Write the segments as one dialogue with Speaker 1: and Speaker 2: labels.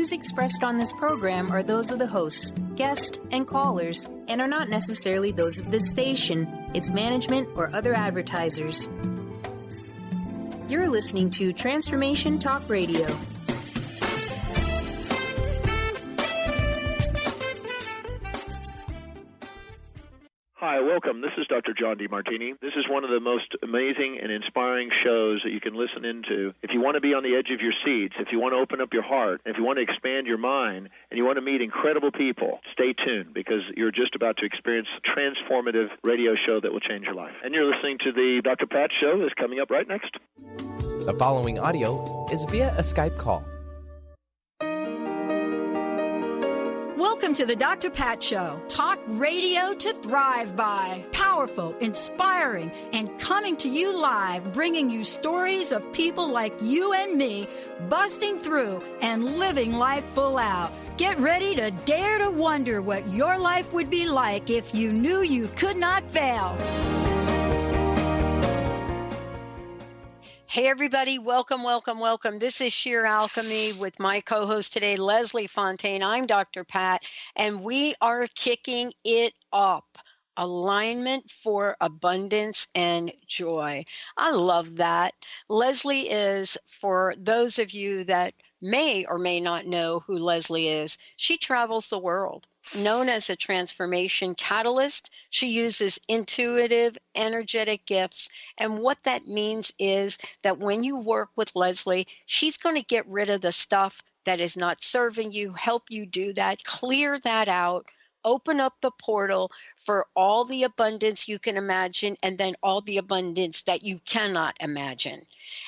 Speaker 1: views expressed on this program are those of the hosts, guests, and callers, and are not necessarily those of this station, its management, or other advertisers. You're listening to Transformation Talk Radio.
Speaker 2: Hi, welcome. This is Dr. John DeMartini. This is one of the most amazing and inspiring shows that you can listen into. If you want to be on the edge of your seats, if you want to open up your heart, if you want to expand your mind, and you want to meet incredible people, stay tuned because you're just about to experience a transformative radio show that will change your life. And you're listening to the Dr. Pat Show that's coming up right next.
Speaker 3: The following audio is via a Skype call.
Speaker 4: Welcome to the Dr. Pat Show. Talk radio to thrive by. Powerful, inspiring, and coming to you live, bringing you stories of people like you and me, busting through and living life full out. Get ready to dare to wonder what your life would be like if you knew you could not fail.
Speaker 5: Hey, everybody. Welcome, welcome, welcome. This is Sheer Alchemy with my co-host today, Leslie Fonteyne. I'm Dr. Pat, and we are kicking it up. Alignment for abundance and joy. I love that. Leslie is, for those of you that may or may not know who Leslie is, she travels the world. Known as a transformation catalyst, she uses intuitive, energetic gifts. And what that means is that when you work with Leslie, she's going to get rid of the stuff that is not serving you, help you do that, clear that out, open up the portal for all the abundance you can imagine, and then all the abundance that you cannot imagine.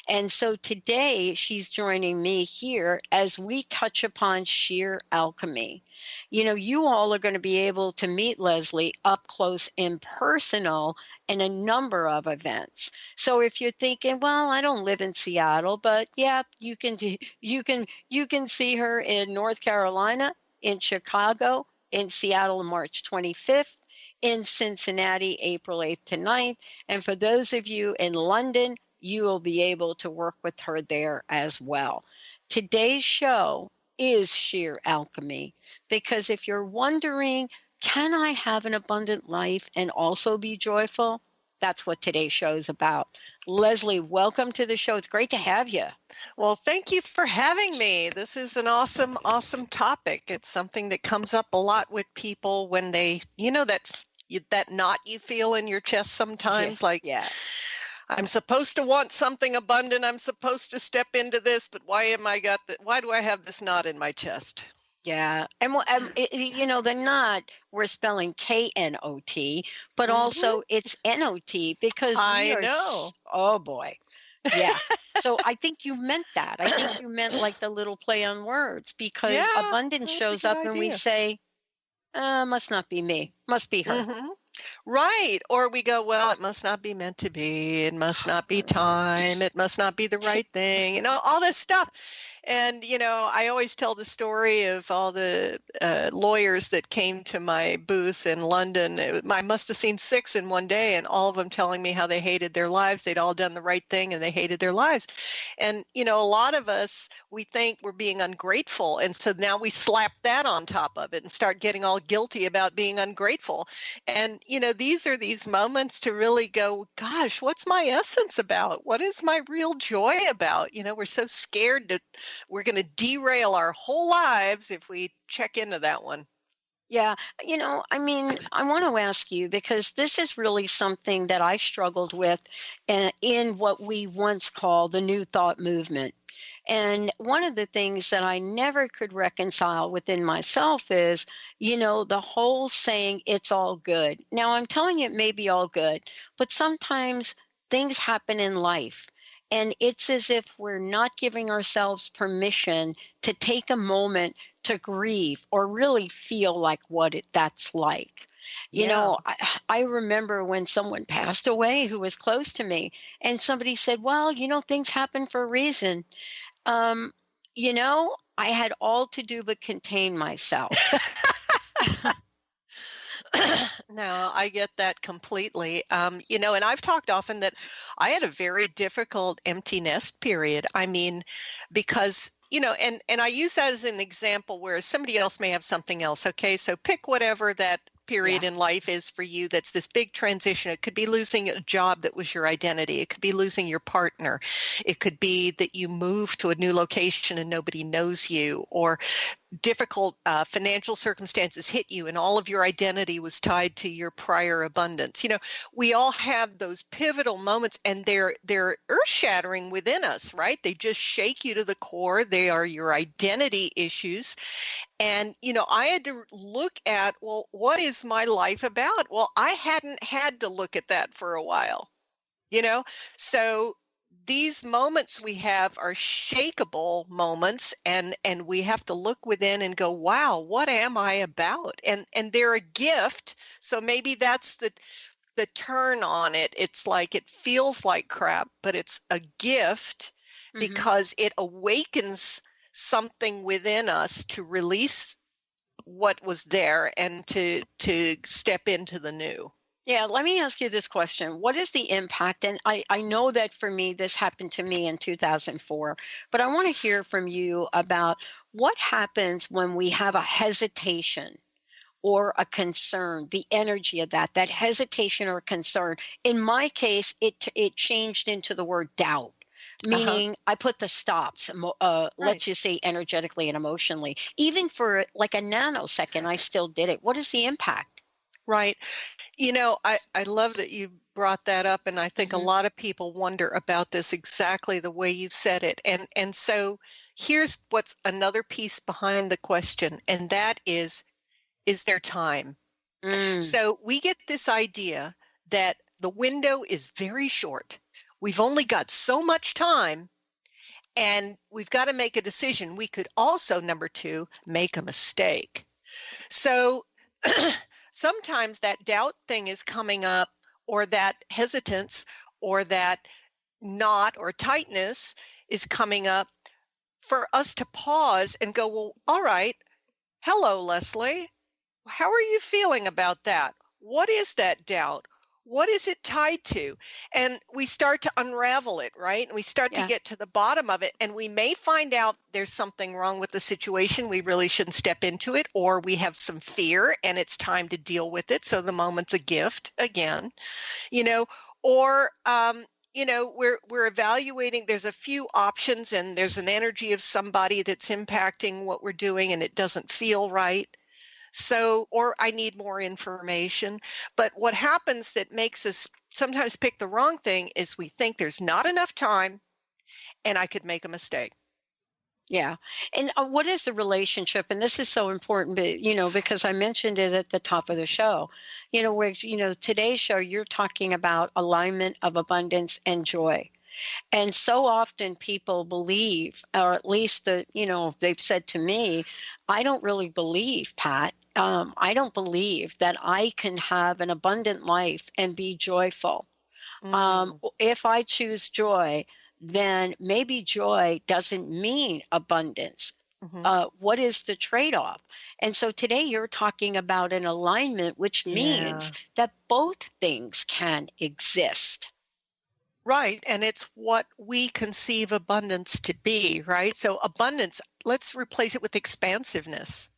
Speaker 5: And so today she's joining me here as we touch upon sheer alchemy. You know, you all are going to be able to meet Leslie up close and personal in a number of events. So if you're thinking, well, I don't live in Seattle, but yeah, you can see her in North Carolina, in Chicago, in Seattle, March 25th, in Cincinnati, April 8th to 9th. And for those of you in London, you will be able to work with her there as well. Today's show is sheer alchemy, because if you're wondering, can I have an abundant life and also be joyful? That's what today's show is about. Leslie, welcome to the show. It's great to have you.
Speaker 6: Well, thank you for having me. This is an awesome, awesome topic. It's something that comes up a lot with people when they, you know, that knot you feel in your chest sometimes, I'm supposed to want something abundant. I'm supposed to step into this, but why do I have this knot in my chest?
Speaker 5: Yeah. And you know, the knot, we're spelling K-N-O-T, but also it's N-O-T because oh boy. Yeah. So I think you meant that. I think you meant like the little play on words, because abundance shows up and we say, must not be me, must be her.
Speaker 6: Mm-hmm. Right. Or we go, well, it must not be meant to be. It must not be time. It must not be the right thing. You know, all this stuff. And, you know, I always tell the story of all the lawyers that came to my booth in London. I must have seen 6 in one day, and all of them telling me how they hated their lives. They'd all done the right thing and they hated their lives. And, you know, a lot of us, we think we're being ungrateful. And so now we slap that on top of it and start getting all guilty about being ungrateful. And, you know, these are these moments to really go, gosh, what's my essence about? What is my real joy about? You know, we're so scared that we're going to derail our whole lives if we check into that one.
Speaker 5: Yeah. You know, I mean, I want to ask you, because this is really something that I struggled with in what we once called the New Thought movement. And one of the things that I never could reconcile within myself is, you know, the whole saying, it's all good. Now, I'm telling you, it may be all good, but sometimes things happen in life. And it's as if we're not giving ourselves permission to take a moment to grieve or really feel like that's like. You know, I remember when someone passed away who was close to me, and somebody said, well, you know, things happen for a reason. You know, I had all to do but contain myself.
Speaker 6: No, I get that completely. And I've talked often that I had a very difficult empty nest period. I mean, because, and I use that as an example where somebody else may have something else. Okay, so pick whatever that period in life is for you that's this big transition. It could be losing a job that was your identity. It could be losing your partner. It could be that you move to a new location and nobody knows you, or difficult financial circumstances hit you and all of your identity was tied to your prior abundance. We all have those pivotal moments, and they're earth-shattering within us, right? They just shake you to the core. They are your identity issues. And, I had to look at, well, what is my life about? Well, I hadn't had to look at that for a while, so these moments we have are shakeable moments, and we have to look within and go, wow, what am I about? And they're a gift. So maybe that's the turn on it. It's like, it feels like crap, but it's a gift because it awakens something within us to release what was there and to step into the new.
Speaker 5: Yeah, let me ask you this question. What is the impact? And I know that for me, this happened to me in 2004, but I want to hear from you about what happens when we have a hesitation or a concern, the energy of that hesitation or concern. In my case, it changed into the word doubt. Meaning I put the stops, let's just say energetically and emotionally. Even for like a nanosecond, I still did it. What is the impact?
Speaker 6: Right. I love that you brought that up. And I think a lot of people wonder about this exactly the way you've said it. And so here's what's another piece behind the question. And that is there time? So we get this idea that the window is very short. We've only got so much time, and we've got to make a decision. We could also, number two, make a mistake. So sometimes that doubt thing is coming up, or that hesitance, or that knot or tightness is coming up for us to pause and go, well, all right, hello, Leslie. How are you feeling about that? What is that doubt? What is it tied to? And we start to unravel it, right? And we start to get to the bottom of it. And we may find out there's something wrong with the situation. We really shouldn't step into it, or we have some fear and it's time to deal with it. So the moment's a gift again, or, we're evaluating, there's a few options and there's an energy of somebody that's impacting what we're doing and it doesn't feel right. So, or I need more information. But what happens that makes us sometimes pick the wrong thing is we think there's not enough time and I could make a mistake.
Speaker 5: Yeah. And what is the relationship? And this is so important, but, because I mentioned it at the top of the show, where, today's show, you're talking about alignment of abundance and joy. And so often people believe, or at least they've said to me, I don't really believe, Pat. I don't believe that I can have an abundant life and be joyful. If I choose joy, then maybe joy doesn't mean abundance. What is the trade-off? And so today you're talking about an alignment, which means that both things can exist.
Speaker 6: Right. And it's what we conceive abundance to be, right? So abundance, let's replace it with expansiveness.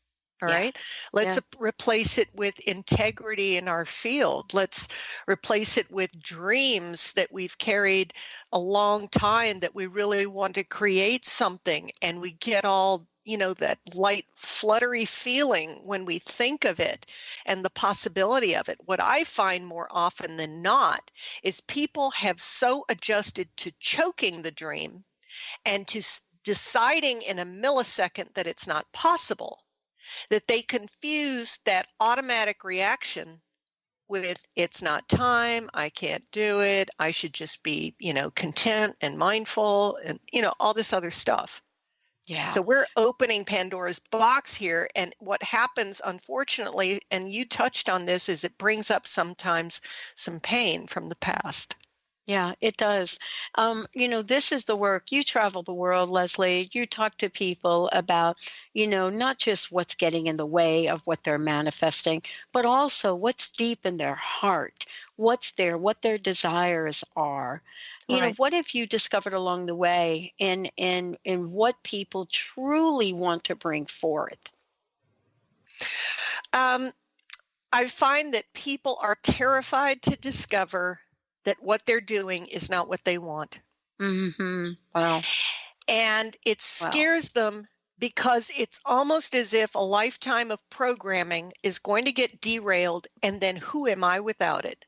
Speaker 6: All right. Let's replace it with integrity in our field. Let's replace it with dreams that we've carried a long time, that we really want to create something, and we get all, that light, fluttery feeling when we think of it and the possibility of it. What I find more often than not is people have so adjusted to choking the dream and to deciding in a millisecond that it's not possible, that they confuse that automatic reaction with it's not time, I can't do it, I should just be, content and mindful and, all this other stuff. Yeah. So we're opening Pandora's box here. And what happens, unfortunately, and you touched on this, is it brings up sometimes some pain from the past.
Speaker 5: Yeah, it does. This is the work. You travel the world, Leslie. You talk to people about, not just what's getting in the way of what they're manifesting, but also what's deep in their heart, what's there, what their desires are.
Speaker 6: Right.
Speaker 5: What have you discovered along the way in what people truly want to bring forth?
Speaker 6: I find that people are terrified to discover that what they're doing is not what they want.
Speaker 5: Mm-hmm. Wow.
Speaker 6: And it scares them because it's almost as if a lifetime of programming is going to get derailed, and then who am I without it?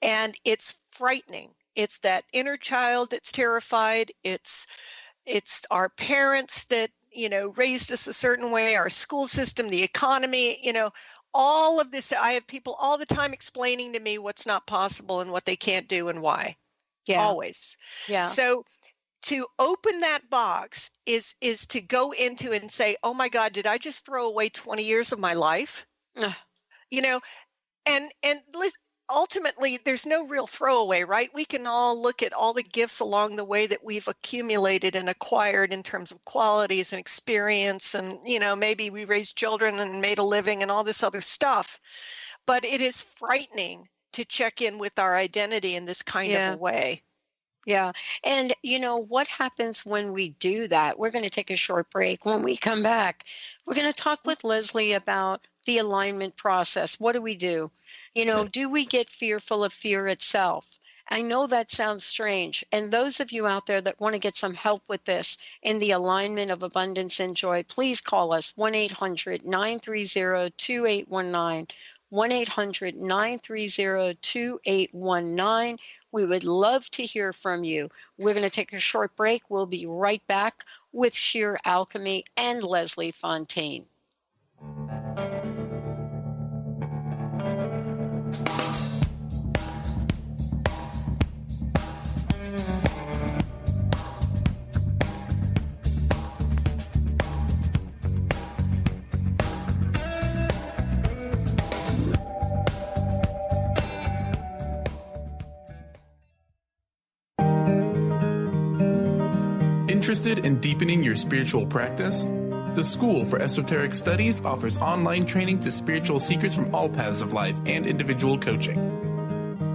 Speaker 6: And it's frightening. It's that inner child that's terrified. It's our parents that, raised us a certain way, our school system, the economy, all of this. I have people all the time explaining to me what's not possible and what they can't do and why.
Speaker 5: Yeah.
Speaker 6: Always.
Speaker 5: Yeah.
Speaker 6: So to open that box is to go into and say, oh my God, did I just throw away 20 years of my life? And ultimately there's no real throwaway, right? We can all look at all the gifts along the way that we've accumulated and acquired in terms of qualities and experience. And, maybe we raised children and made a living and all this other stuff. But it is frightening to check in with our identity in this kind of a way.
Speaker 5: Yeah. And what happens when we do that? We're going to take a short break. When we come back, we're going to talk with Leslie about the alignment process. What do we do? Do we get fearful of fear itself? I know that sounds strange. And those of you out there that want to get some help with this in the alignment of abundance and joy, please call us 1-800-930-2819. 1-800-930-2819. We would love to hear from you. We're going to take a short break. We'll be right back with Sheer Alchemy and Leslie Fonteyne.
Speaker 7: Interested in deepening your spiritual practice? The School for Esoteric Studies offers online training to spiritual seekers from all paths of life and individual coaching.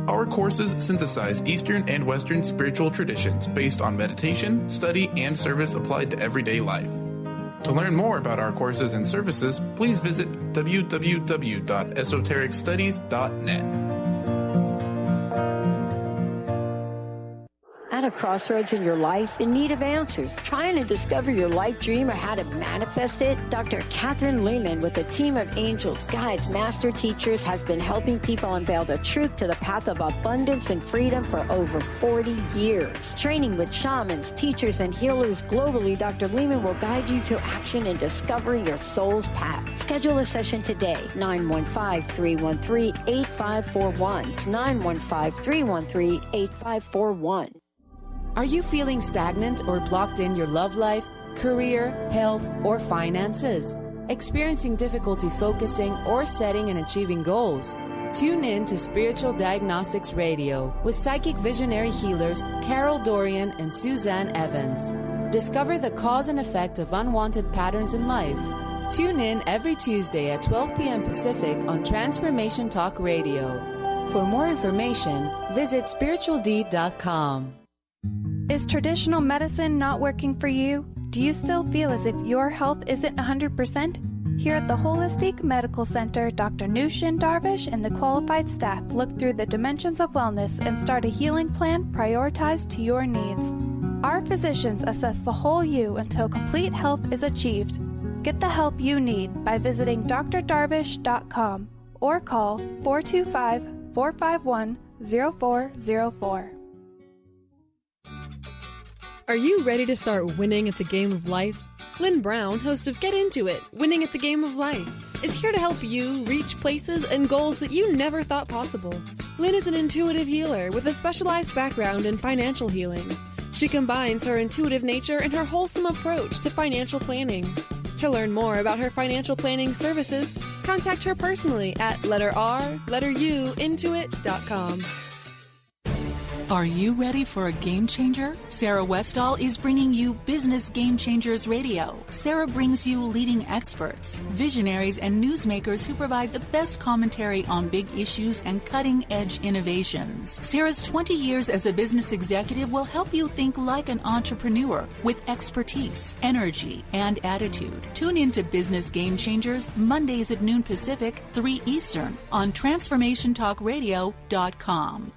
Speaker 7: Our courses synthesize Eastern and Western spiritual traditions based on meditation, study, and service applied to everyday life. To learn more about our courses and services, please visit www.esotericstudies.net.
Speaker 8: At a crossroads in your life, in need of answers, trying to discover your life dream or how to manifest it? Dr. Catherine Lehman, with a team of angels, guides, master teachers, has been helping people unveil the truth to the path of abundance and freedom for over 40 years. Training with shamans, teachers, and healers globally, Dr. Lehman will guide you to action and discovering your soul's path. Schedule a session today, 915-313-8541. It's 915-313-8541.
Speaker 9: Are you feeling stagnant or blocked in your love life, career, health, or finances? Experiencing difficulty focusing or setting and achieving goals? Tune in to Spiritual Diagnostics Radio with psychic visionary healers Carol Dorian and Suzanne Evans. Discover the cause and effect of unwanted patterns in life. Tune in every Tuesday at 12 p.m. Pacific on Transformation Talk Radio. For more information, visit spiritualdeed.com.
Speaker 10: Is traditional medicine not working for you? Do you still feel as if your health isn't 100%? Here at the Holistic Medical Center, Dr. Nushin Darvish and the qualified staff look through the dimensions of wellness and start a healing plan prioritized to your needs. Our physicians assess the whole you until complete health is achieved. Get the help you need by visiting drdarvish.com or call 425-451-0404.
Speaker 11: Are you ready to start winning at the game of life? Lynn Brown, host of Get Into It, Winning at the Game of Life, is here to help you reach places and goals that you never thought possible. Lynn is an intuitive healer with a specialized background in financial healing. She combines her intuitive nature and her wholesome approach to financial planning. To learn more about her financial planning services, contact her personally at letteruintoit.com.
Speaker 12: Are you ready for a game changer? Sarah Westall is bringing you Business Game Changers Radio. Sarah brings you leading experts, visionaries, and newsmakers who provide the best commentary on big issues and cutting-edge innovations. Sarah's 20 years as a business executive will help you think like an entrepreneur with expertise, energy, and attitude. Tune into Business Game Changers Mondays at noon Pacific, 3 Eastern on TransformationTalkRadio.com.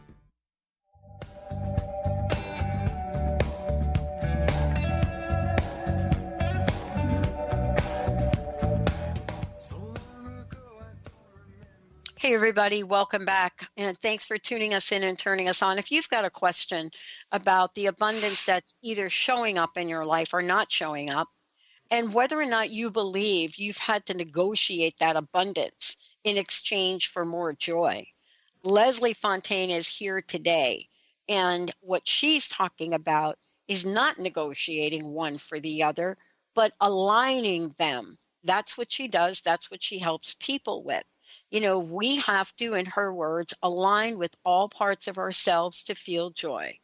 Speaker 5: Hey, everybody, welcome back. And thanks for tuning us in and turning us on. If you've got a question about the abundance that's either showing up in your life or not showing up, and whether or not you believe you've had to negotiate that abundance in exchange for more joy, Leslie Fonteyne is here today. And what she's talking about is not negotiating one for the other, but aligning them. That's what she does. That's what she helps people with. You know, we have to, in her words, align with all parts of ourselves to feel joy.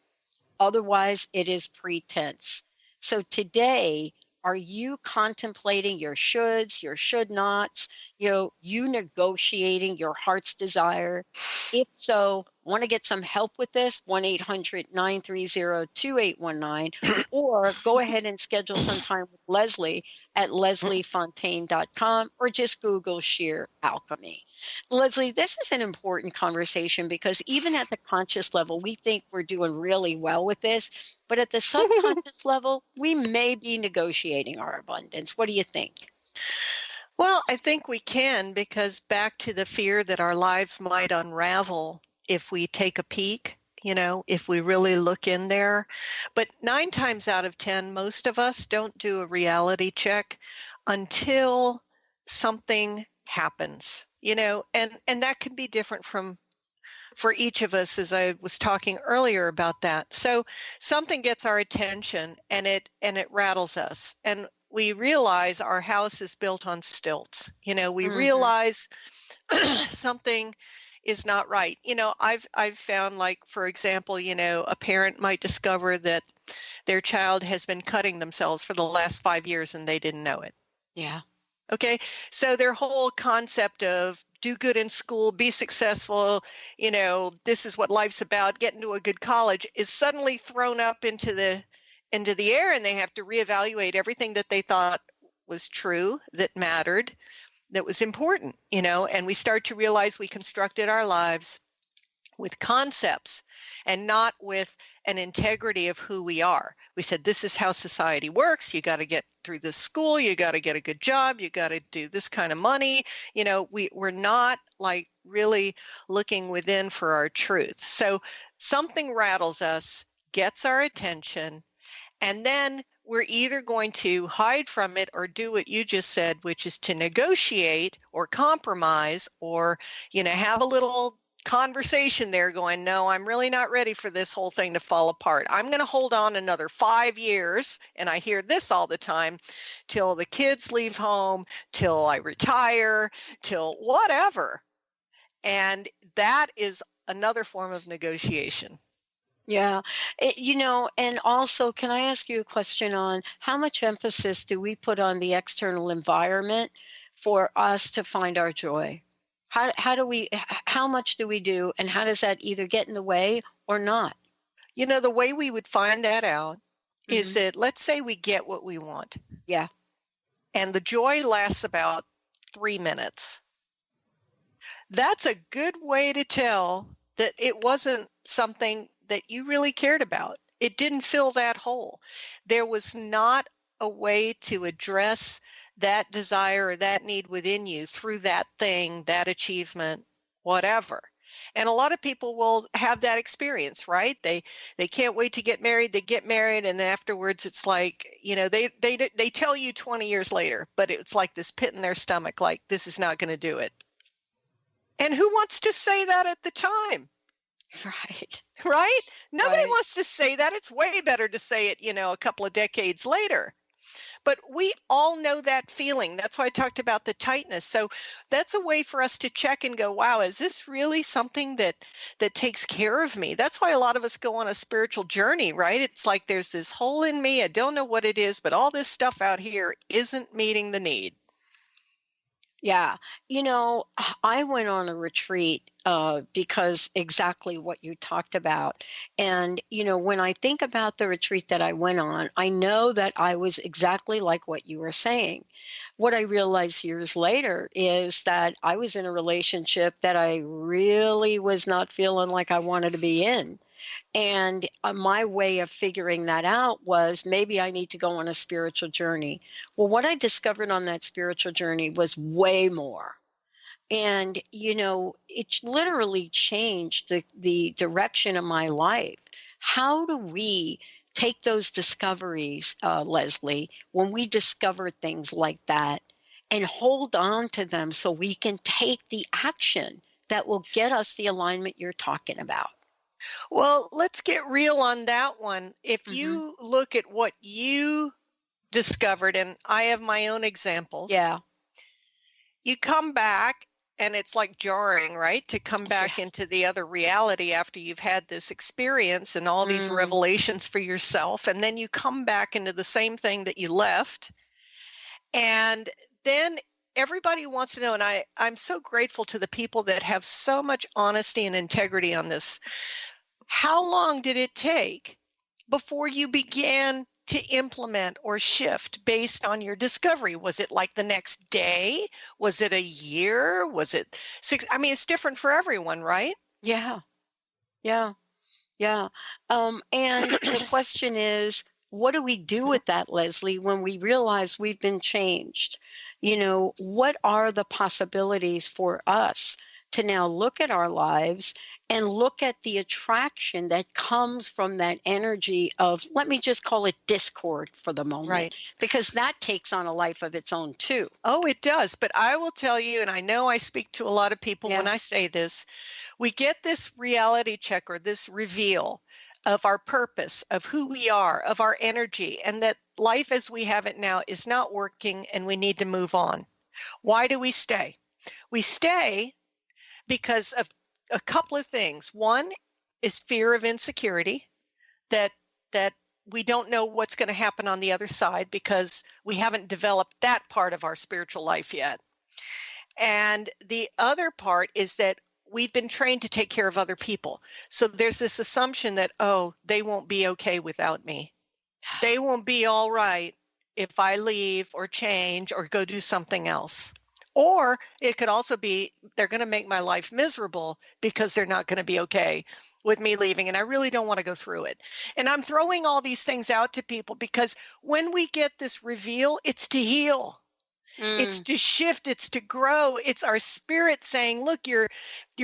Speaker 5: Otherwise, it is pretense. So today, are you contemplating your shoulds, your should nots, you negotiating your heart's desire? If so, want to get some help with this, 1-800-930-2819, or go ahead and schedule some time with Leslie at lesliefontaine.com, or just Google sheer alchemy. Leslie, this is an important conversation because even at the conscious level, we think we're doing really well with this, but at the subconscious level, we may be negotiating our abundance. What do you think?
Speaker 6: Well, I think we can, because back to the fear that our lives might unravel if we take a peek, if we really look in there. But 9 times out of 10, most of us don't do a reality check until something happens, and that can be different for each of us, as I was talking earlier about that. So something gets our attention and it rattles us, and we realize our house is built on stilts. We realize something is not right. I've found, like, for example, a parent might discover that their child has been cutting themselves for the last 5 years and they didn't know it.
Speaker 5: Yeah.
Speaker 6: Okay. So their whole concept of do good in school, be successful, this is what life's about, get into a good college, is suddenly thrown up into the air, and they have to reevaluate everything that they thought was true, that mattered, that was important, and we start to realize we constructed our lives with concepts and not with an integrity of who we are. We said, this is how society works. You got to get through this school. You got to get a good job. You got to do this kind of money. We're not like really looking within for our truth. So something rattles us, gets our attention, and then we're either going to hide from it or do what you just said, which is to negotiate or compromise or, have a little conversation there going, no, I'm really not ready for this whole thing to fall apart. I'm going to hold on another 5 years. And I hear this all the time, till the kids leave home, till I retire, till whatever. And that is another form of negotiation.
Speaker 5: Yeah. And also, can I ask you a question on how much emphasis do we put on the external environment for us to find our joy? How much do we do, and how does that either get in the way or not?
Speaker 6: The way we would find that out is that, let's say we get what we want.
Speaker 5: Yeah.
Speaker 6: And the joy lasts about 3 minutes. That's a good way to tell that it wasn't something that you really cared about. It didn't fill that hole. There was not a way to address that desire or that need within you through that thing, that achievement, whatever. And a lot of people will have that experience, right? They can't wait to get married. They get married, and afterwards it's like, they tell you 20 years later, but it's like this pit in their stomach, like, this is not going to do it. And who wants to say that at the time? Right? Nobody wants to say that. It's way better to say it, a couple of decades later. But we all know that feeling. That's why I talked about the tightness. So that's a way for us to check and go, wow, is this really something that takes care of me? That's why a lot of us go on a spiritual journey, right? It's like there's this hole in me. I don't know what it is, but all this stuff out here isn't meeting the need.
Speaker 5: Yeah. I went on a retreat because exactly what you talked about. And, when I think about the retreat that I went on, I know that I was exactly like what you were saying. What I realized years later is that I was in a relationship that I really was not feeling like I wanted to be in. And my way of figuring that out was maybe I need to go on a spiritual journey. Well, what I discovered on that spiritual journey was way more. And, it literally changed the direction of my life. How do we take those discoveries, Leslie, when we discover things like that and hold on to them so we can take the action that will get us the alignment you're talking about?
Speaker 6: Well, let's get real on that one. If you look at what you discovered, and I have my own examples.
Speaker 5: Yeah.
Speaker 6: You come back and it's like jarring, right? To come back into the other reality after you've had this experience and all these revelations for yourself. And then you come back into the same thing that you left. And then everybody wants to know, and I'm so grateful to the people that have so much honesty and integrity on this. How long did it take before you began to implement or shift based on your discovery? Was it like the next day? Was it a year? Was it 6? I mean, it's different for everyone, right?
Speaker 5: Yeah. And the question is, what do we do with that, Leslie, when we realize we've been changed? What are the possibilities for us to now look at our lives and look at the attraction that comes from that energy of, let me just call it discord for the moment,
Speaker 6: right?
Speaker 5: Because that takes on a life of its own too.
Speaker 6: Oh, it does. But I will tell you, and I know I speak to a lot of people when I say this, we get this reality check or this reveal of our purpose, of who we are, of our energy, and that life as we have it now is not working and we need to move on. Why do we stay? We stay because of a couple of things. One is fear of insecurity, that we don't know what's going to happen on the other side because we haven't developed that part of our spiritual life yet. And the other part is that we've been trained to take care of other people. So there's this assumption that, oh, they won't be okay without me. They won't be all right if I leave or change or go do something else. Or it could also be they're going to make my life miserable because they're not going to be okay with me leaving. And I really don't want to go through it. And I'm throwing all these things out to people because when we get this reveal, it's to heal. It's to shift, it's to grow. It's our spirit saying, look, you're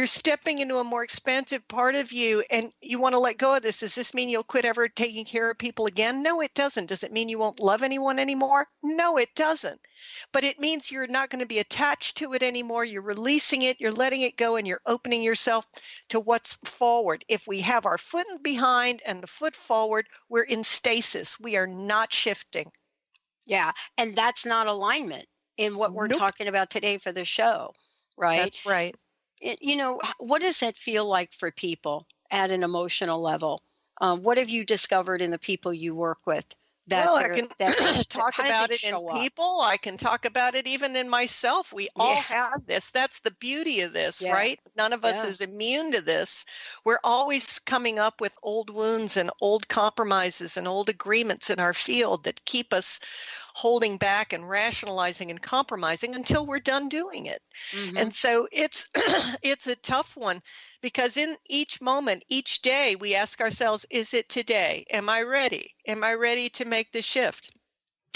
Speaker 6: stepping into a more expansive part of you and you want to let go of this. Does this mean you'll quit ever taking care of people again? No, it doesn't. Does it mean you won't love anyone anymore? No, it doesn't. But it means you're not going to be attached to it anymore. You're releasing it, you're letting it go, and you're opening yourself to what's forward. If we have our foot behind and the foot forward, we're in stasis. We are not shifting.
Speaker 5: Yeah, and that's not alignment in what we're talking about today for the show, right?
Speaker 6: That's right.
Speaker 5: What does that feel like for people at an emotional level? What have you discovered in the people you work with?
Speaker 6: I can talk about it in people. I can talk about it even in myself. We all have this. That's the beauty of this, right? None of us is immune to this. We're always coming up with old wounds and old compromises and old agreements in our field that keep us holding back and rationalizing and compromising until we're done doing it. And so it's a tough one because in each moment, each day, we ask ourselves, is it today? Am I ready? Am I ready to make the shift?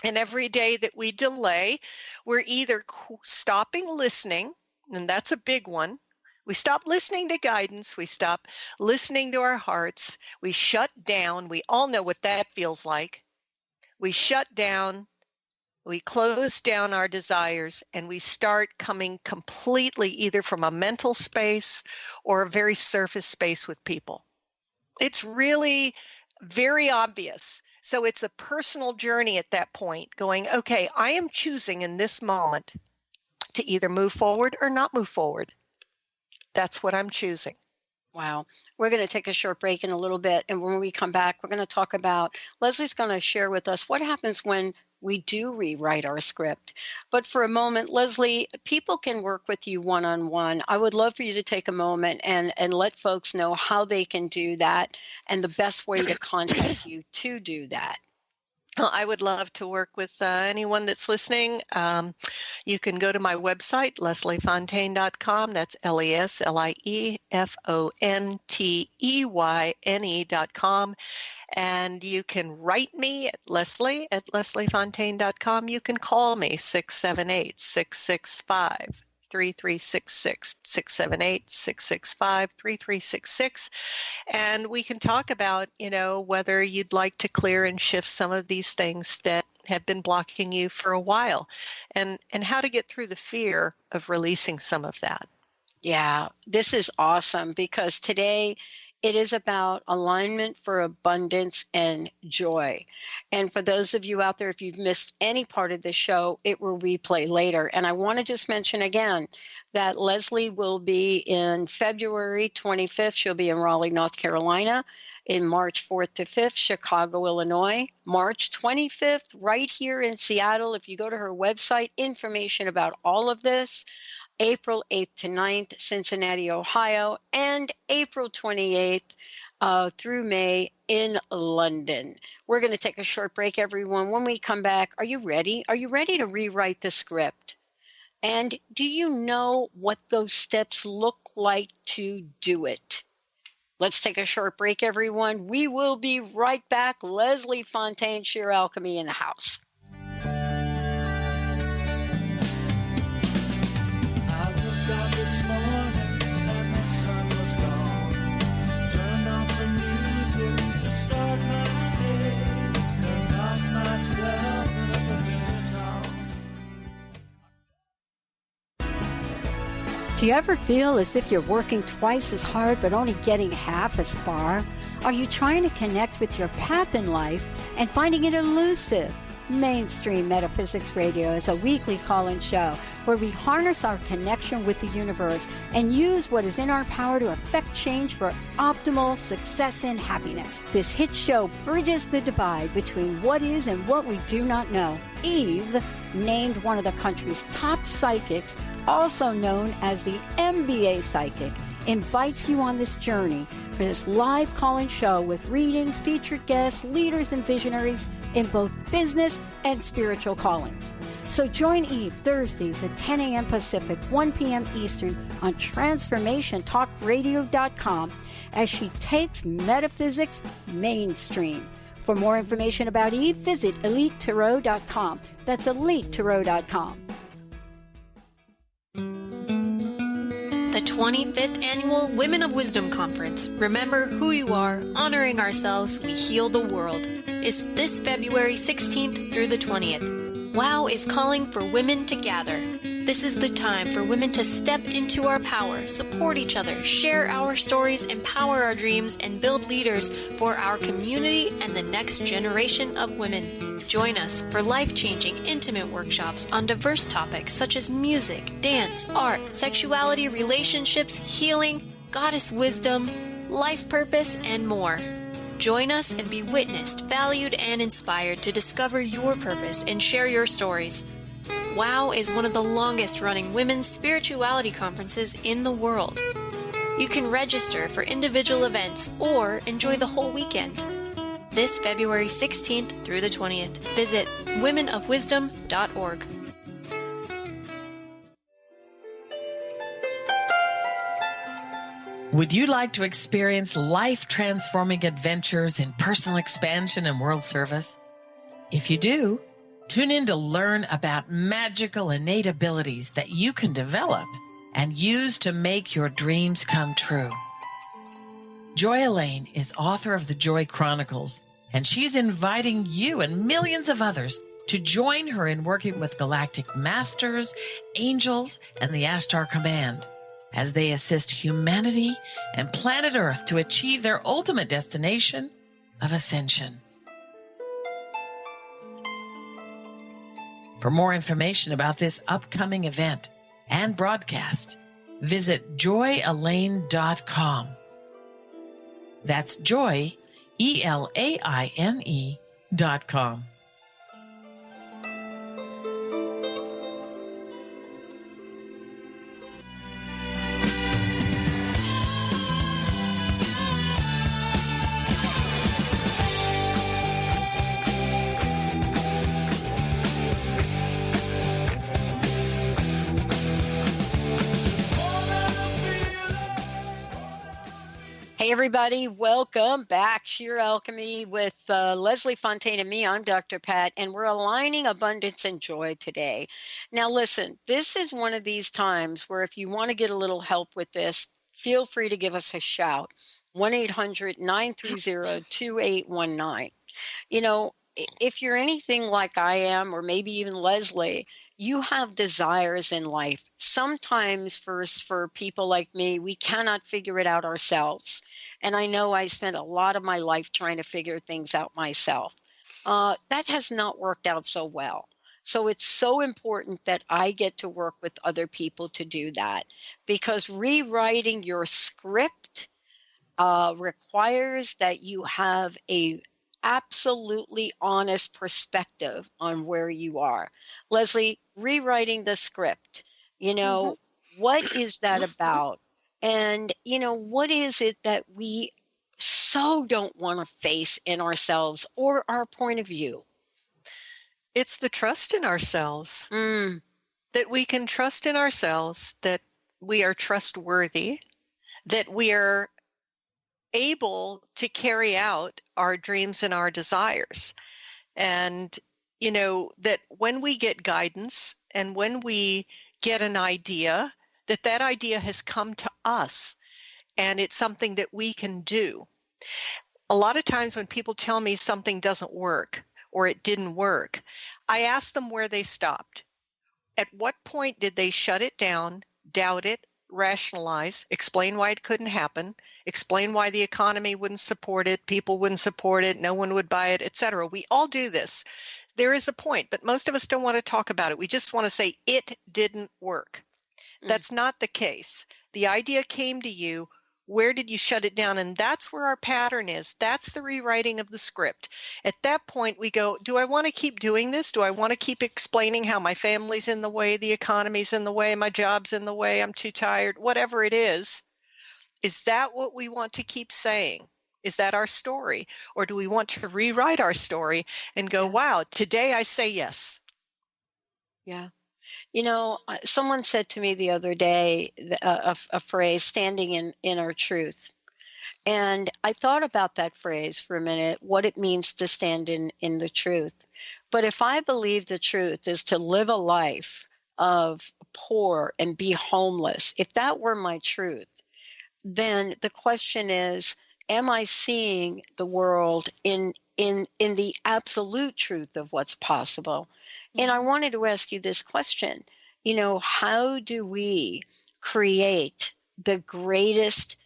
Speaker 6: And every day that we delay, we're either stopping listening, and that's a big one. We stop listening to guidance. We stop listening to our hearts. We shut down. We all know what that feels like. We shut down. We close down our desires and we start coming completely either from a mental space or a very surface space with people. It's really very obvious. So it's a personal journey at that point, going, okay, I am choosing in this moment to either move forward or not move forward. That's what I'm choosing.
Speaker 5: Wow. We're going to take a short break in a little bit. And when we come back, we're going to talk about, Leslie's going to share with us what happens when we do rewrite our script. But for a moment, Leslie, people can work with you one-on-one. I would love for you to take a moment and let folks know how they can do that and the best way to contact you to do that.
Speaker 6: I would love to work with anyone that's listening. You can go to my website, lesliefonteyne.com. That's LeslieFonteyne.com. And you can write me at leslie@lesliefonteyne.com. You can call me 678-665-3366, 678-665-3366. And we can talk about, whether you'd like to clear and shift some of these things that have been blocking you for a while, and how to get through the fear of releasing some of that.
Speaker 5: Yeah, this is awesome, because today it is about alignment for abundance and joy. And for those of you out there, if you've missed any part of the show, it will replay later. And I want to just mention again that Leslie will be in February 25th. She'll be in Raleigh, North Carolina. In March 4th to 5th, Chicago, Illinois. March 25th, right here in Seattle. If you go to her website, information about all of this. April 8th to 9th, Cincinnati, Ohio, and April 28th through May in London. We're going to take a short break, everyone. When we come back, are you ready? Are you ready to rewrite the script? And do you know what those steps look like to do it? Let's take a short break, everyone. We will be right back. Leslie Fonteyne, Sheer Alchemy in the house.
Speaker 13: This morning and the sun was gone. Turned on some music to start my day. And lost myself in a familiar song.
Speaker 8: Do you ever feel as if you're working twice as hard but only getting half as far? Are you trying to connect with your path in life and finding it elusive? Mainstream Metaphysics Radio is a weekly call-in show where we harness our connection with the universe and use what is in our power to affect change for optimal success and happiness. This hit show bridges the divide between what is and what we do not know. Eve, named one of the country's top psychics, also known as the MBA psychic, invites you on this journey for this live call-in show with readings, featured guests, leaders, and visionaries in both business and spiritual callings. So join Eve Thursdays at 10 a.m. Pacific, 1 p.m. Eastern on TransformationTalkRadio.com as she takes metaphysics mainstream. For more information about Eve, visit EliteTarot.com. That's EliteTarot.com.
Speaker 14: The 25th Annual Women of Wisdom Conference, Remember Who You Are, Honoring Ourselves, We Heal the World, is this February 16th through the 20th. WOW is calling for women to gather. This is the time for women to step into our power, support each other, share our stories, empower our dreams, and build leaders for our community and the next generation of women. Join us for life-changing, intimate workshops on diverse topics such as music, dance, art, sexuality, relationships, healing, goddess wisdom, life purpose, and more. Join us and be witnessed, valued, and inspired to discover your purpose and share your stories. WOW is one of the longest-running women's spirituality conferences in the world. You can register for individual events or enjoy the whole weekend. This February 16th through the 20th. Visit womenofwisdom.org.
Speaker 15: Would you like to experience life-transforming adventures in personal expansion and world service? If you do, tune in to learn about magical innate abilities that you can develop and use to make your dreams come true. Joy Elaine is author of the Joy Chronicles, and she's inviting you and millions of others to join her in working with galactic masters, angels, and the Ashtar Command as they assist humanity and planet Earth to achieve their ultimate destination of ascension. For more information about this upcoming event and broadcast, visit joyelaine.com. That's joy, ELAINE.com.
Speaker 5: Hey, everybody. Welcome back. Sheer Alchemy with Leslie Fonteyne and me. I'm Dr. Pat, and we're aligning abundance and joy today. Now, listen, this is one of these times where if you want to get a little help with this, feel free to give us a shout. 1-800-930-2819. You know, if you're anything like I am, or maybe even Leslie, you have desires in life. Sometimes for people like me, we cannot figure it out ourselves. And I know I spent a lot of my life trying to figure things out myself. That has not worked out so well. So it's so important that I get to work with other people to do that, because rewriting your script requires that you have a absolutely honest perspective on where you are. Leslie, rewriting the script, what is that about? And, what is it that we so don't want to face in ourselves or our point of view?
Speaker 6: It's the trust in ourselves, that we can trust in ourselves, that we are trustworthy, that we are able to carry out our dreams and our desires. And, that when we get guidance and when we get an idea, that idea has come to us and it's something that we can do. A lot of times when people tell me something doesn't work or it didn't work, I ask them where they stopped. At what point did they shut it down, doubt it, rationalize, explain why it couldn't happen, explain why the economy wouldn't support it, people wouldn't support it, no one would buy it, etc. We all do this. There is a point, but most of us don't want to talk about it. We just want to say it didn't work. That's not the case. The idea came to you. Where did you shut it down? And that's where our pattern is. That's the rewriting of the script. At that point, we go, do I want to keep doing this? Do I want to keep explaining how my family's in the way, the economy's in the way, my job's in the way, I'm too tired, whatever it is? Is that what we want to keep saying? Is that our story? Or do we want to rewrite our story and go, wow, today I say yes?
Speaker 5: Yeah. Someone said to me the other day a phrase, standing in our truth. And I thought about that phrase for a minute, what it means to stand in the truth. But if I believe the truth is to live a life of poor and be homeless, if that were my truth, then the question is, am I seeing the world in the absolute truth of what's possible? And I wanted to ask you this question, how do we create the greatest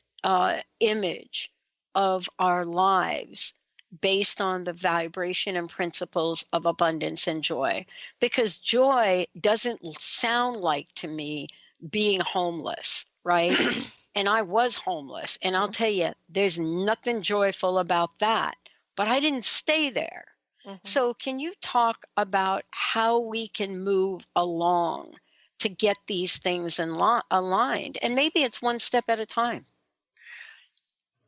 Speaker 5: image of our lives based on the vibration and principles of abundance and joy? Because joy doesn't sound like to me being homeless, right? And I was homeless. And I'll tell you, there's nothing joyful about that. But I didn't stay there. So can you talk about how we can move along to get these things aligned? And maybe it's one step at a time.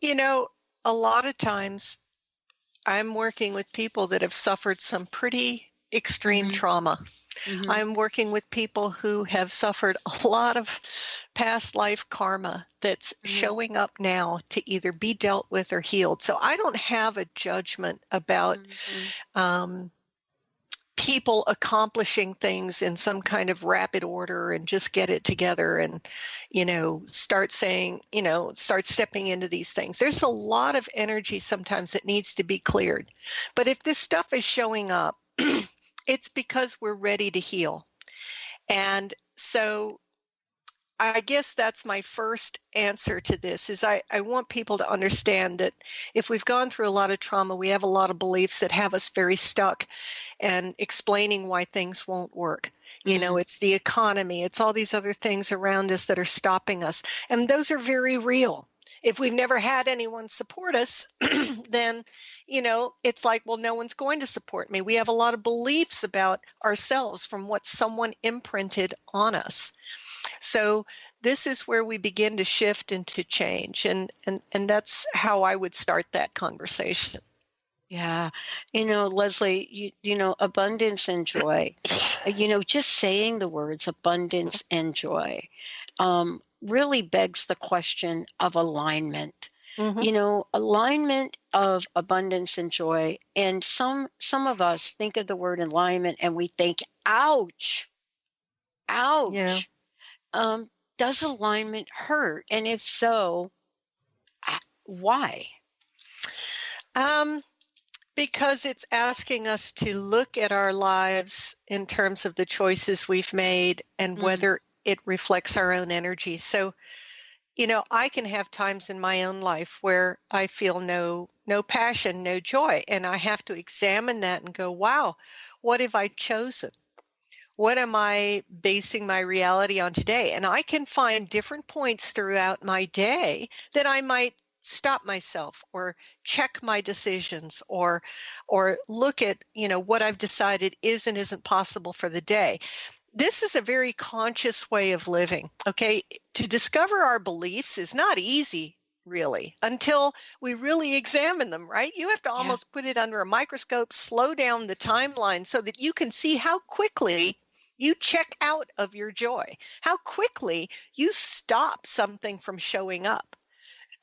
Speaker 6: A lot of times I'm working with people that have suffered some pretty extreme trauma. I'm working with people who have suffered a lot of past life karma that's showing up now to either be dealt with or healed. So I don't have a judgment about people accomplishing things in some kind of rapid order and just get it together and, start saying, start stepping into these things. There's a lot of energy sometimes that needs to be cleared. But if this stuff is showing up, it's because we're ready to heal. And so I guess that's my first answer to this is I want people to understand that if we've gone through a lot of trauma, we have a lot of beliefs that have us very stuck and explaining why things won't work. You know, it's the economy, it's all these other things around us that are stopping us. And those are very real. If we've never had anyone support us, then, you know, it's like, well, no one's going to support me. We have a lot of beliefs about ourselves from what someone imprinted on us. So this is where we begin to shift and to change. And that's how I would start that conversation.
Speaker 5: Yeah. You know, Leslie, you know, abundance and joy, you know, just saying the words abundance and joy really begs the question of alignment. You know, alignment of abundance and joy. And some of us think of the word alignment and we think, ouch, ouch.
Speaker 6: Yeah.
Speaker 5: Does alignment hurt? And if so, why?
Speaker 6: Because it's asking us to look at our lives in terms of the choices we've made and whether it reflects our own energy. So, you know, I can have times in my own life where I feel no passion, no joy, and I have to examine that and go, wow, what have I chosen? What am I basing my reality on today? And I can find different points throughout my day that I might stop myself or check my decisions or look at, you know, what I've decided is and isn't possible for the day. This is a very conscious way of living, okay? To discover our beliefs is not easy, really, until we really examine them, right? You have to almost put it under a microscope, slow down the timeline so that you can see how quickly you check out of your joy, how quickly you stop something from showing up.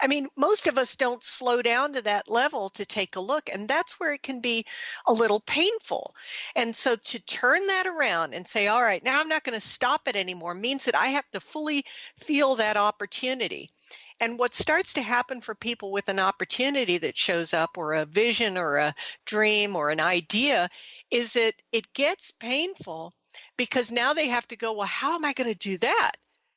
Speaker 6: I mean, most of us don't slow down to that level to take a look, and that's where it can be a little painful. And so to turn that around and say, all right, now I'm not going to stop it anymore, means that I have to fully feel that opportunity. And what starts to happen for people with an opportunity that shows up, or a vision or a dream or an idea, is that it gets painful because now they have to go, well, how am I going to do that?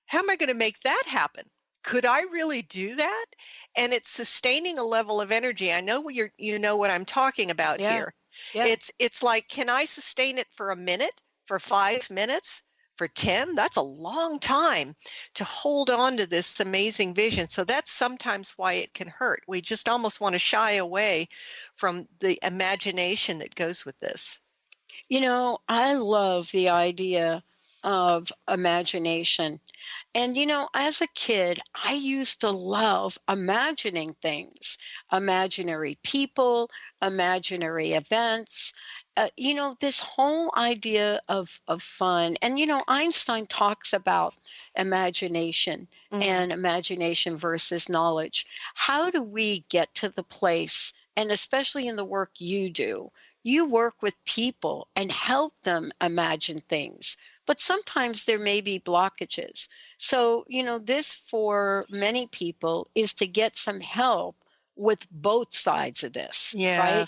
Speaker 6: How am I going to make that happen? Could I really do that? And it's sustaining a level of energy. I know you know what I'm talking about here. Yeah. It's like, can I sustain it for a minute, for 5 minutes, for 10? That's a long time to hold on to this amazing vision. So that's sometimes why it can hurt. We just almost want to shy away from the imagination that goes with this.
Speaker 5: You know, I love the idea of imagination. And, you know, as a kid, I used to love imagining things, imaginary people, imaginary events, you know, this whole idea of fun. And, you know, Einstein talks about imagination and imagination versus knowledge. How do we get to the place, and especially in the work you do, you work with people and help them imagine things, but sometimes there may be blockages. So, you know, this for many people is to get some help with both sides of this, right?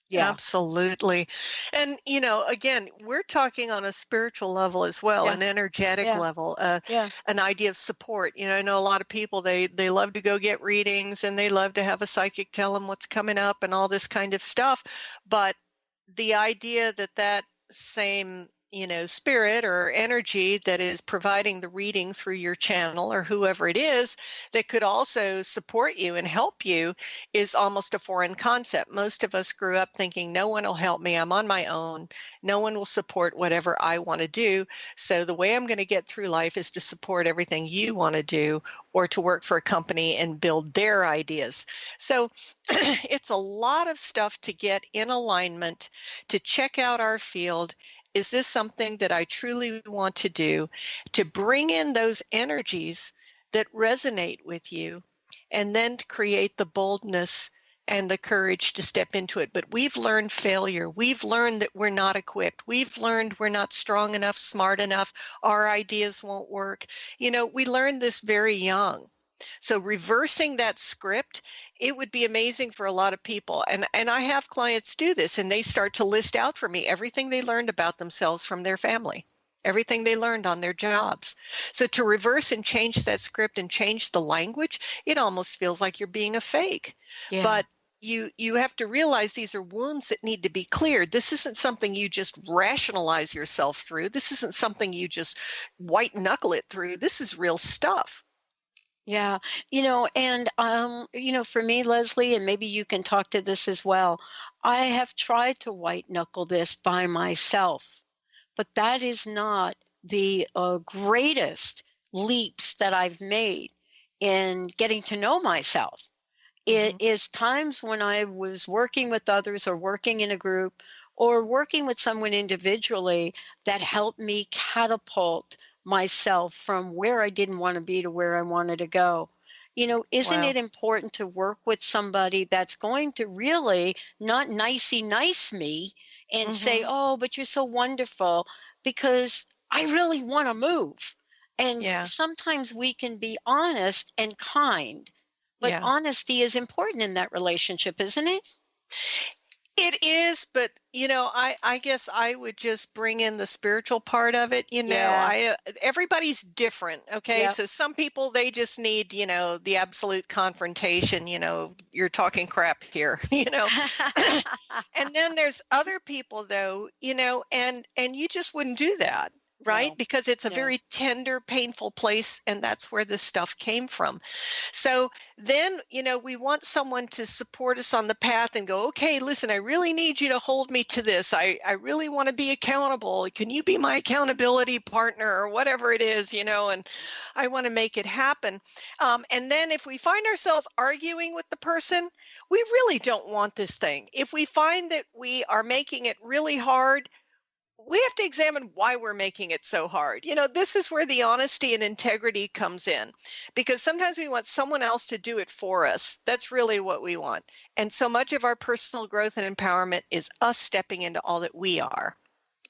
Speaker 6: Yeah, absolutely. And, you know, again, we're talking on a spiritual level as well, an energetic level, an idea of support. You know, I know a lot of people, they love to go get readings and they love to have a psychic tell them what's coming up and all this kind of stuff. But the idea that same, you know, spirit or energy that is providing the reading through your channel or whoever it is that could also support you and help you is almost a foreign concept. Most of us grew up thinking, no one will help me. I'm on my own. No one will support whatever I want to do. So the way I'm going to get through life is to support everything you want to do or to work for a company and build their ideas. So it's a lot of stuff to get in alignment, to check out our field. Is this something that I truly want to do? To bring in those energies that resonate with you, and then to create the boldness and the courage to step into it. But we've learned failure. We've learned that we're not equipped. We've learned we're not strong enough, smart enough. Our ideas won't work. You know, we learned this very young. So reversing that script, it would be amazing for a lot of people. And I have clients do this, and they start to list out for me everything they learned about themselves from their family. everything they learned on their jobs. So to reverse and change that script and change the language, it almost feels like you're being a fake.
Speaker 5: Yeah.
Speaker 6: But you have to realize these are wounds that need to be cleared. This isn't something you just rationalize yourself through. This isn't something you just white knuckle it through. This is real stuff.
Speaker 5: Yeah, and for me, Leslie, and maybe you can talk to this as well, I have tried to white knuckle this by myself, but that is not the greatest leaps that I've made in getting to know myself. It is times when I was working with others or working in a group or working with someone individually that helped me catapult myself from where I didn't want to be to where I wanted to go. Isn't it important to work with somebody that's going to really not nicey nice me and say, oh, but you're so wonderful, because I really want to move. And sometimes we can be honest and kind, but honesty is important in that relationship, isn't it?
Speaker 6: It is, but I guess I would just bring in the spiritual part of it. Everybody's different. Okay. So some people, they just need, the absolute confrontation, you're talking crap here, and then there's other people though, and you just wouldn't do that. Right? No. Because it's a very tender, painful place, and that's where this stuff came from. So then, we want someone to support us on the path and go, okay, listen, I really need you to hold me to this. I really want to be accountable. Can you be my accountability partner or whatever it is, and I want to make it happen. And then if we find ourselves arguing with the person, we really don't want this thing. If we find that we are making it really hard, we have to examine why we're making it so hard. This is where the honesty and integrity comes in, because sometimes we want someone else to do it for us. That's really what we want. And so much of our personal growth and empowerment is us stepping into all that we are.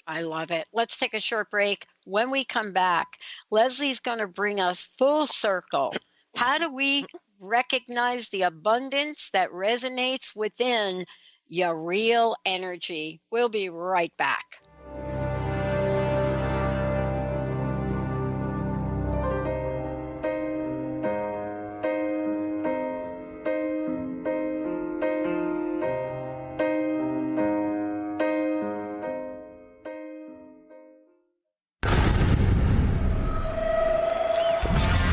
Speaker 5: I love it. Let's take a short break. When we come back, Leslie's going to bring us full circle. How do we recognize the abundance that resonates within your real energy? We'll be right back.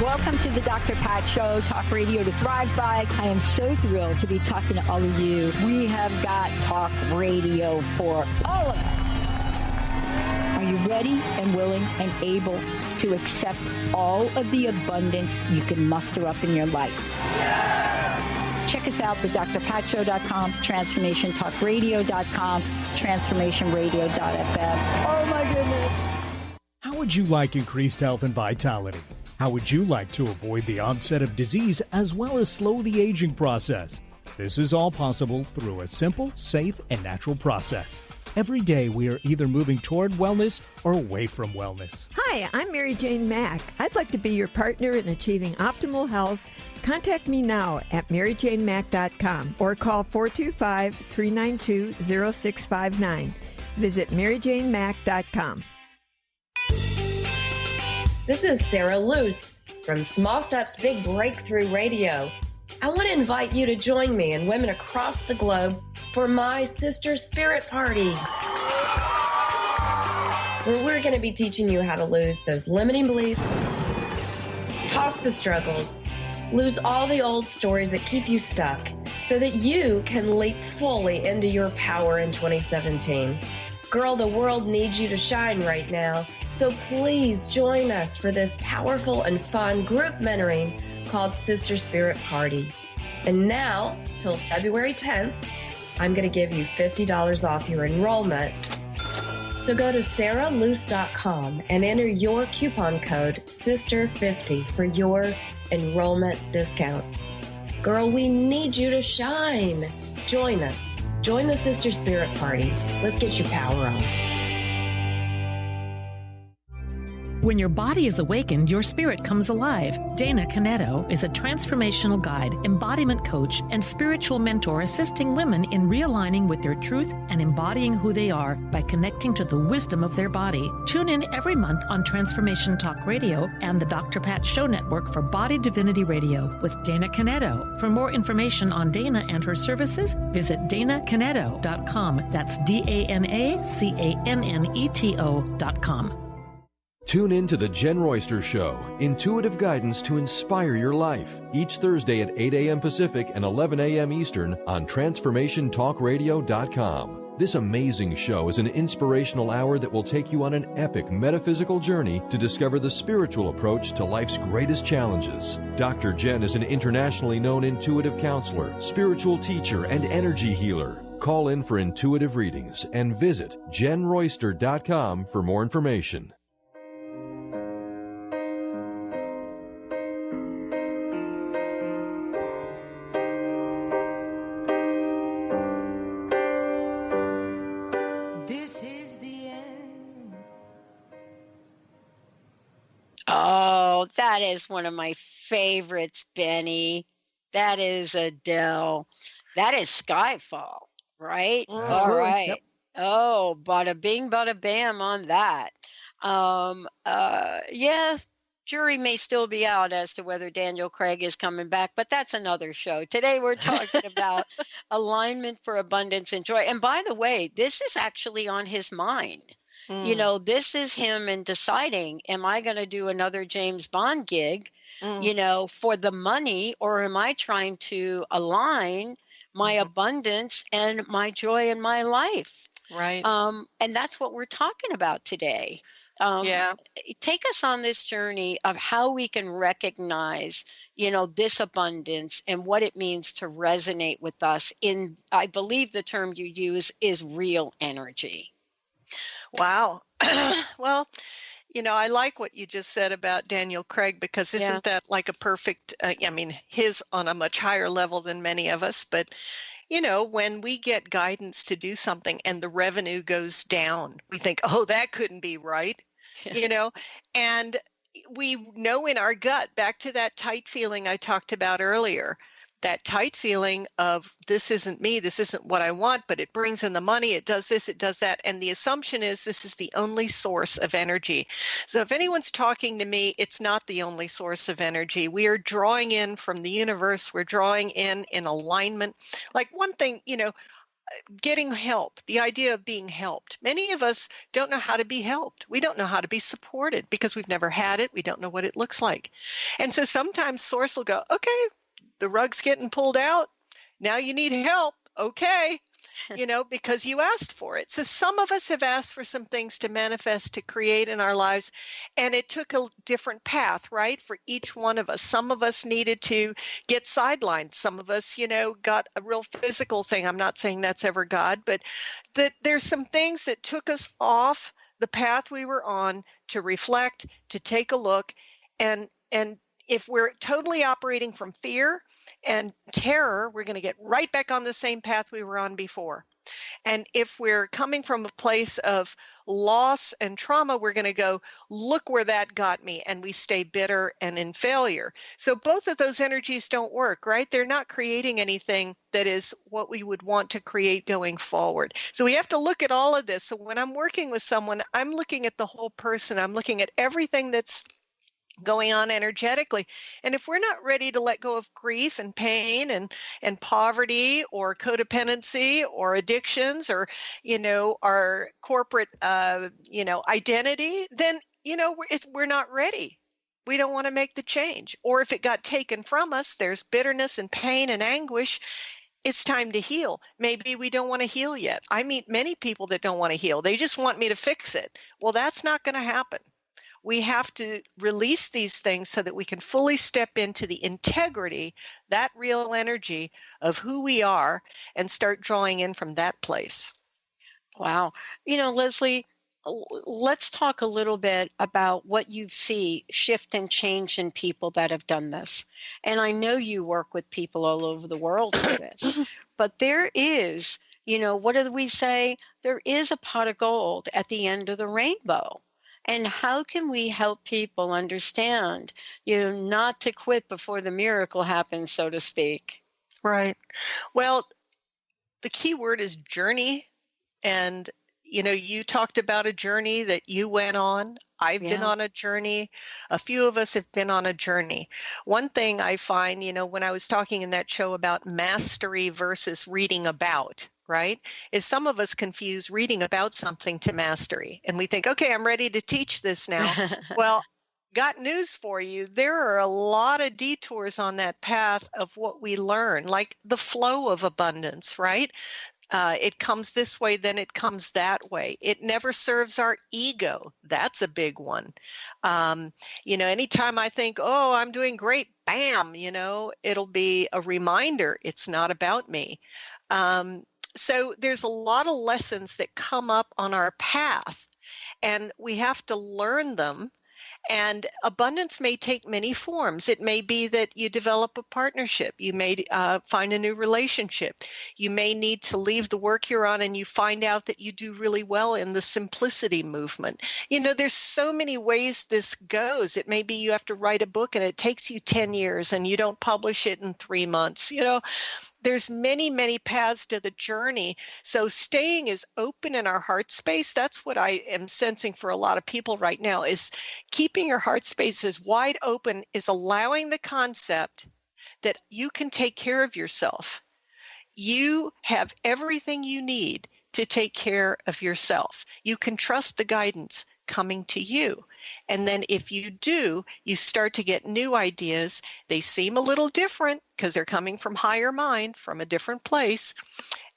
Speaker 8: Welcome to the Dr. Pat Show, Talk Radio to Thrive By. I am so thrilled to be talking to all of you. We have got talk radio for all of us. Are you ready and willing and able to accept all of the abundance you can muster up in your life? Check us out, thedrpatshow.com, transformationtalkradio.com, transformationradio.fm. Oh my goodness.
Speaker 16: How would you like increased health and vitality? How would you like to avoid the onset of disease as well as slow the aging process? This is all possible through a simple, safe, and natural process. Every day we are either moving toward wellness or away from wellness.
Speaker 17: Hi, I'm Mary Jane Mack. I'd like to be your partner in achieving optimal health. Contact me now at maryjanemack.com or call 425-392-0659. Visit maryjanemack.com.
Speaker 18: This is Sarah Luce from Small Steps Big Breakthrough Radio. I want to invite you to join me and women across the globe for my Sister Spirit Party, where we're going to be teaching you how to lose those limiting beliefs, toss the struggles, lose all the old stories that keep you stuck so that you can leap fully into your power in 2017. Girl, the world needs you to shine right now. So please join us for this powerful and fun group mentoring called Sister Spirit Party. And now, till February 10th, I'm going to give you $50 off your enrollment. So go to sarahluce.com and enter your coupon code SISTER50 for your enrollment discount. Girl, we need you to shine. Join us. Join the Sister Spirit Party. Let's get your power on.
Speaker 19: When your body is awakened, your spirit comes alive. Dana Canetto is a transformational guide, embodiment coach, and spiritual mentor assisting women in realigning with their truth and embodying who they are by connecting to the wisdom of their body. Tune in every month on Transformation Talk Radio and the Dr. Pat Show Network for Body Divinity Radio with Dana Canetto. For more information on Dana and her services, visit danacanetto.com. That's DANACANNETO.com.
Speaker 20: Tune in to The Jen Royster Show, intuitive guidance to inspire your life, each Thursday at 8 a.m. Pacific and 11 a.m. Eastern on TransformationTalkRadio.com. This amazing show is an inspirational hour that will take you on an epic metaphysical journey to discover the spiritual approach to life's greatest challenges. Dr. Jen is an internationally known intuitive counselor, spiritual teacher, and energy healer. Call in for intuitive readings and visit JenRoyster.com for more information.
Speaker 5: Oh, that is one of my favorites, Benny. That is Adele. That is Skyfall, right? All right. Yep. Oh, bada bing, bada bam on that. Yeah, jury may still be out as to whether Daniel Craig is coming back, but that's another show. Today we're talking about alignment for abundance and joy. And by the way, this is actually on his mind. You know, this is him in deciding, am I going to do another James Bond gig, you know, for the money, or am I trying to align my abundance and my joy in my life?
Speaker 6: Right.
Speaker 5: And that's what we're talking about today. Take us on this journey of how we can recognize, you know, this abundance and what it means to resonate with us in, I believe the term you use is real energy.
Speaker 6: Wow. Well, you know, I like what you just said about Daniel Craig, because isn't that like a perfect, I mean, his on a much higher level than many of us, but you know, when we get guidance to do something and the revenue goes down, we think, oh, that couldn't be right, you know, and we know in our gut, back to that tight feeling I talked about earlier, that tight feeling of this isn't me, this isn't what I want, but it brings in the money, it does this, it does that. And the assumption is this is the only source of energy. So if anyone's talking to me, it's not the only source of energy. We are drawing in from the universe, we're drawing in alignment. Like one thing, you know, getting help, the idea of being helped. Many of us don't know how to be helped. We don't know how to be supported because we've never had it. We don't know what it looks like. And so sometimes source will go, okay, the rug's getting pulled out. Now you need help. Okay. You know, because you asked for it. So some of us have asked for some things to manifest, to create in our lives, and it took a different path, right? For each one of us. Some of us needed to get sidelined. Some of us, you know, got a real physical thing. I'm not saying that's ever God, but that there's some things that took us off the path we were on to reflect, to take a look, and if we're totally operating from fear and terror, we're going to get right back on the same path we were on before. And if we're coming from a place of loss and trauma, we're going to go, look where that got me, and we stay bitter and in failure. So both of those energies don't work, right? They're not creating anything that is what we would want to create going forward. So we have to look at all of this. So when I'm working with someone, I'm looking at the whole person. I'm looking at everything that's going on energetically. And if we're not ready to let go of grief and pain and poverty or codependency or addictions or, you know, our corporate, you know, identity, then, you know, we're not ready. We don't want to make the change. Or if it got taken from us, there's bitterness and pain and anguish. It's time to heal. Maybe we don't want to heal yet. I meet many people that don't want to heal. They just want me to fix it. Well, that's not going to happen. We have to release these things so that we can fully step into the integrity, that real energy of who we are, and start drawing in from that place.
Speaker 5: Wow. You know, Leslie, let's talk a little bit about what you see shift and change in people that have done this. And I know you work with people all over the world for this, but there is, you know, what do we say? There is a pot of gold at the end of the rainbow. And how can we help people understand, not to quit before the miracle happens, so to speak?
Speaker 6: Right. Well, the key word is journey. And, you talked about a journey that you went on. I've been on a journey. A few of us have been on a journey. One thing I find, when I was talking in that show about mastery versus reading about, right, is some of us confuse reading about something to mastery. And we think, okay, I'm ready to teach this now. Well, got news for you. There are a lot of detours on that path of what we learn, like the flow of abundance, right? It comes this way, then it comes that way. It never serves our ego. That's a big one. Anytime I think, oh, I'm doing great, bam, it'll be a reminder it's not about me. So there's a lot of lessons that come up on our path, and we have to learn them. And abundance may take many forms. It may be that you develop a partnership. You may find a new relationship. You may need to leave the work you're on and you find out that you do really well in the simplicity movement. There's so many ways this goes. It may be you have to write a book and it takes you 10 years and you don't publish it in 3 months. There's many, many paths to the journey. So staying as open in our heart space, that's what I am sensing for a lot of people right now, is keeping your heart space as wide open, is allowing the concept that you can take care of yourself. You have everything you need to take care of yourself. You can trust the guidance coming to you. And then if you do, you start to get new ideas. They seem a little different because they're coming from higher mind, from a different place,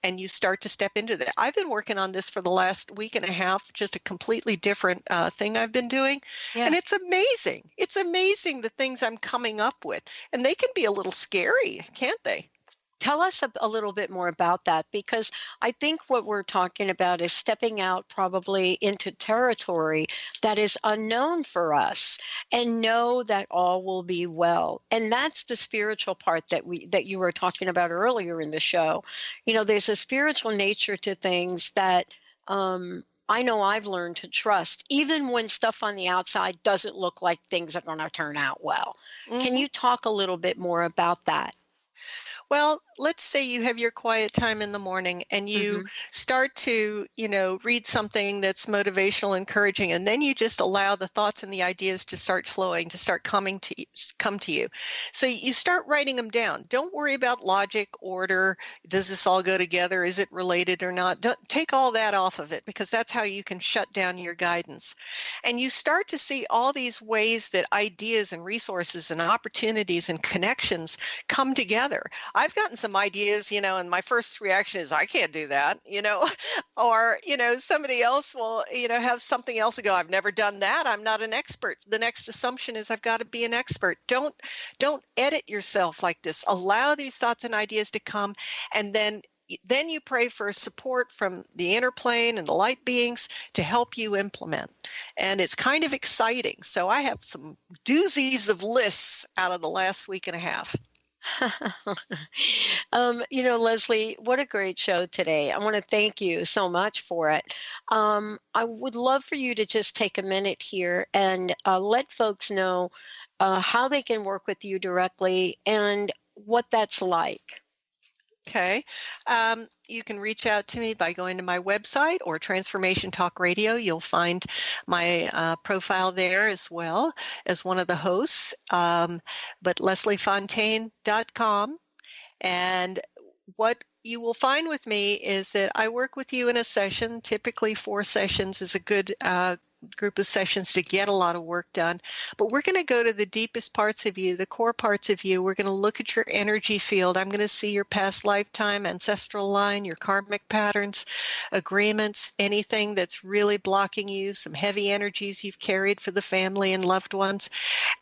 Speaker 6: and you start to step into that. I've been working on this for the last week and a half, just a completely different thing I've been doing. Yeah. And it's amazing. It's amazing the things I'm coming up with. And they can be a little scary, can't they?
Speaker 5: Tell us a little bit more about that, because I think what we're talking about is stepping out probably into territory that is unknown for us, and know that all will be well. And that's the spiritual part that you were talking about earlier in the show. There's a spiritual nature to things that I know I've learned to trust, even when stuff on the outside doesn't look like things are going to turn out well. Mm-hmm. Can you talk a little bit more about that?
Speaker 6: Well, let's say you have your quiet time in the morning and you start to, read something that's motivational, encouraging, and then you just allow the thoughts and the ideas to start flowing, to start come to you. So you start writing them down. Don't worry about logic, order. Does this all go together? Is it related or not? Don't take all that off of it, because that's how you can shut down your guidance. And you start to see all these ways that ideas and resources and opportunities and connections come together. I've gotten some ideas, and my first reaction is, I can't do that, or, somebody else will, have something else to go, I've never done that. I'm not an expert. The next assumption is I've got to be an expert. Don't edit yourself like this. Allow these thoughts and ideas to come, and then you pray for support from the inner plane and the light beings to help you implement. And it's kind of exciting. So I have some doozies of lists out of the last week and a half.
Speaker 5: Leslie, what a great show today. I want to thank you so much for it. I would love for you to just take a minute here and let folks know how they can work with you directly and what that's like.
Speaker 6: Okay. You can reach out to me by going to my website or Transformation Talk Radio. You'll find my profile there as well as one of the hosts, but lesliefontaine.com. And what you will find with me is that I work with you in a session. Typically 4 sessions is a good group of sessions to get a lot of work done. But we're going to go to the deepest parts of you, the core parts of you. We're going to look at your energy field. I'm going to see your past lifetime, ancestral line, your karmic patterns, agreements, anything that's really blocking you, some heavy energies you've carried for the family and loved ones.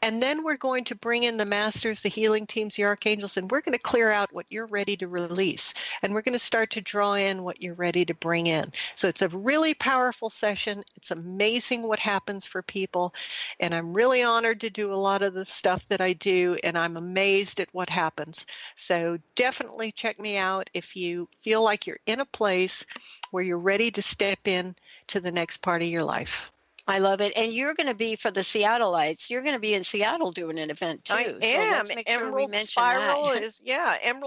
Speaker 6: And then we're going to bring in the masters, the healing teams, the archangels, and we're going to clear out what you're ready to release. And we're going to start to draw in what you're ready to bring in. So it's a really powerful session. It's amazing what happens for people, and I'm really honored to do a lot of the stuff that I do, and I'm amazed at what happens. So definitely check me out if you feel like you're in a place where you're ready to step in to the next part of your life.
Speaker 5: I love it. And you're going to be, for the Seattleites, you're going to be in Seattle doing an event too.
Speaker 6: I am.
Speaker 5: So
Speaker 6: Emerald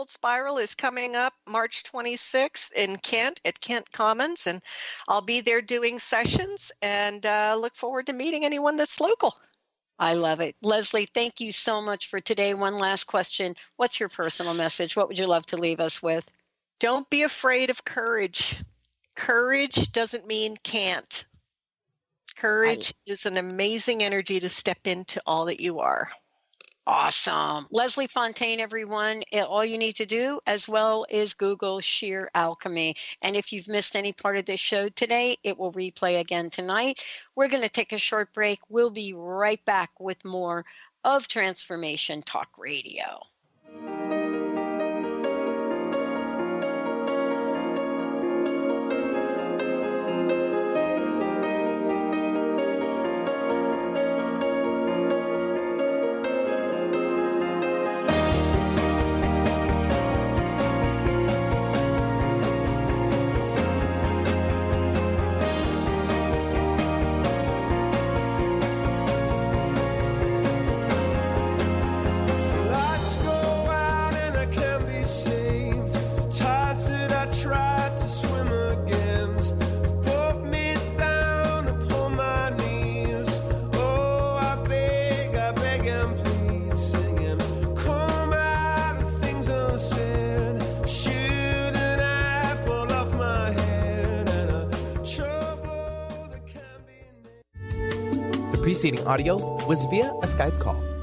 Speaker 6: Spiral is coming up March 26th in Kent at Kent Commons, and I'll be there doing sessions, and look forward to meeting anyone that's local.
Speaker 5: I love it. Leslie, thank you so much for today. One last question. What's your personal message? What would you love to leave us with?
Speaker 6: Don't be afraid of courage. Courage doesn't mean can't. Courage is an amazing energy to step into all that you are.
Speaker 5: Awesome. Leslie Fonteyne, everyone. All you need to do as well is Google Sheer Alchemy. And if you've missed any part of this show today, it will replay again tonight. We're going to take a short break. We'll be right back with more of Transformation Talk Radio.
Speaker 3: Preceding audio was via a Skype call.